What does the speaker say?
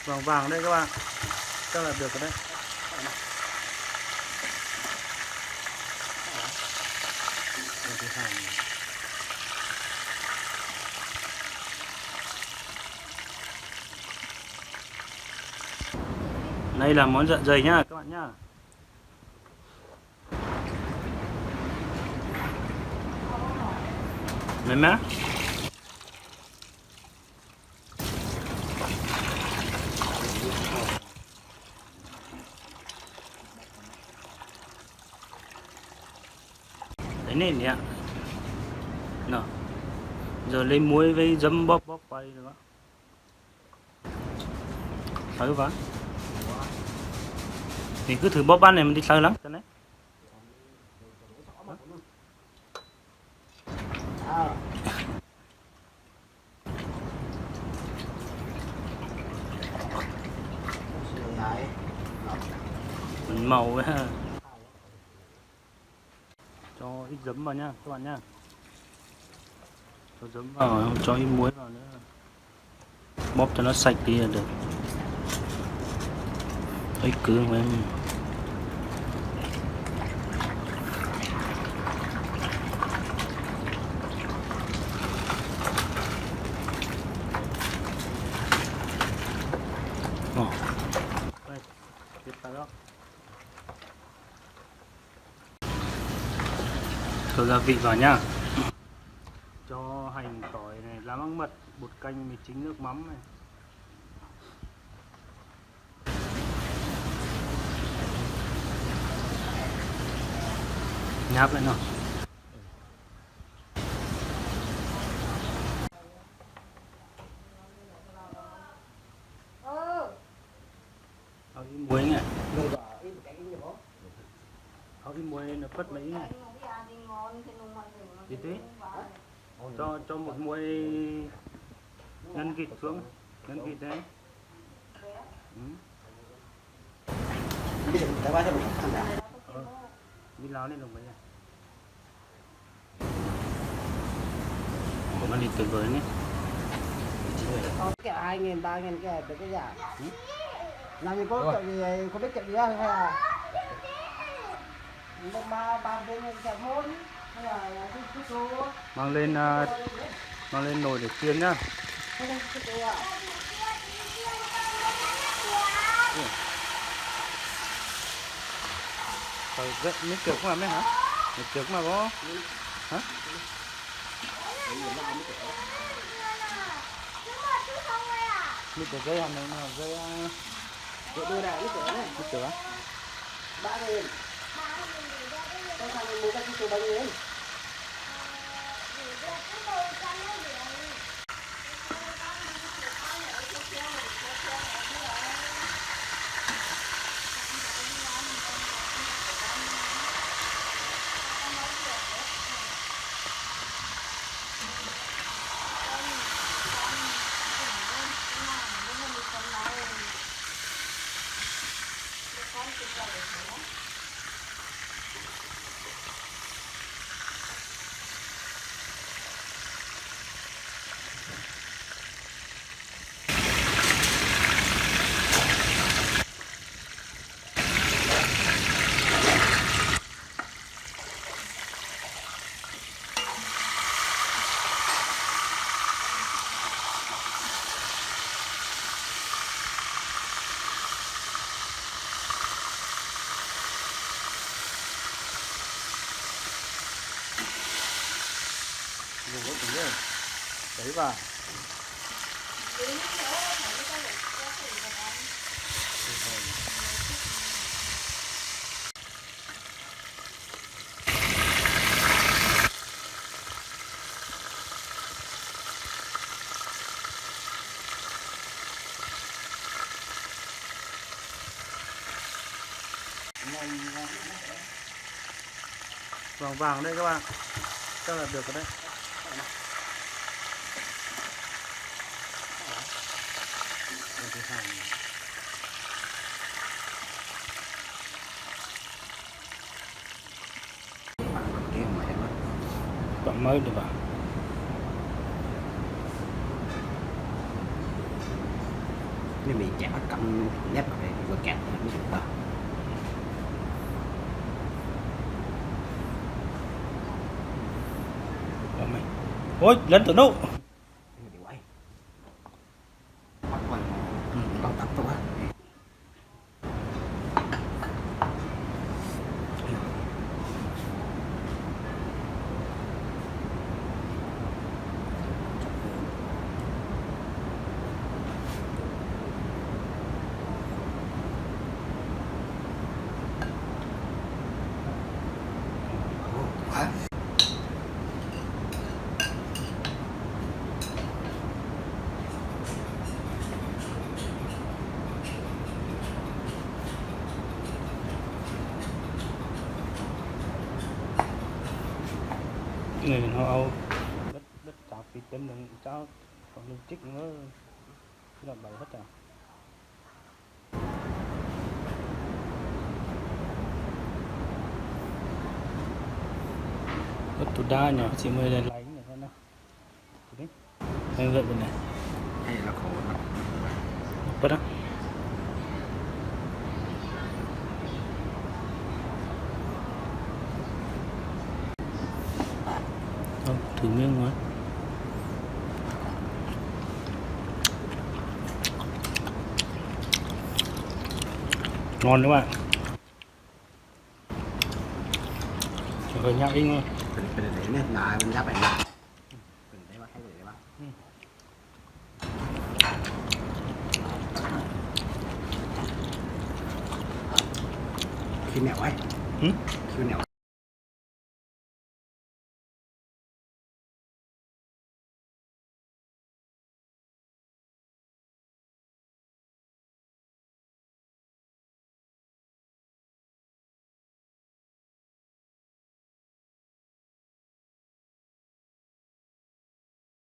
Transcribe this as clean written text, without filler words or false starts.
Vàng vàng đây các bạn, chắc là được rồi đấy. Đây là món dạ dày nhá các bạn nhá. Mềm má. Đấy nền nhỉ. Nào. Giờ lấy muối với giấm bóp bóp qua đi được không? Sấy vào. Mình cứ thử bóp ban này mình đi sấy lắm cho đấy. Màu ha. Cho ít giấm vào nha các bạn nha. Cho giấm vào, cho ít muối vào nữa. Bóp cho nó sạch đi là được. Ấy cứ mà em. Đây, tiếp vào đó. Cho gia vị vào nhá. Cho hành tỏi này, lá măng mật, bột canh, mì chính, nước mắm này. Nháp lại nào. Ít muối này. Ít muối nó phất mấy này. Tí tí. Cho một muôi ngân kịt xuống, ngân kịt đấy. Đi láo lên đồng mấy này. Của nó đi tuyệt vời nhé. Kẹo 2.000, 3.000 kẹo được cái giả. Làm gì có kẹo gì, không biết kẹo gì hay là ba bên kẹo thôn hay là cái số Mang lên nồi để chiên nhá. Rồi dậy nước kiểu không làm đấy hả? Nước kiểu mà bố. Hả? Nước kiểu dây hàm này nào dây đưa này nước kiểu này. nước kiểu á? 3.000. Con thằng mình mua cái số bao nhiêu? Đấy vào. Vàng vàng đây các bạn, chắc là được rồi đấy. Còn mới được vào. nên bị chẹt cầm nếp vào đây vừa kẹt mới được đó. Ôi lên từ đâu Đi quay bắt quay con tập tôi á. này họ ao đất chảo phí tấm đừng cháu còn lưng chích nữa là bày hết à. Bất tụt đa nhỏ chỉ mới lên lấy này thôi nào. Đấy. Em gợi bên này. Hay là khổ lắm. Bất á. Thử miếng nữa. Ngon các bạn. Rồi nhạc in thôi. Bên để nè, là bên giáp bạn. Bên để bắt, để bắt. Khi nào ấy? Khi nào?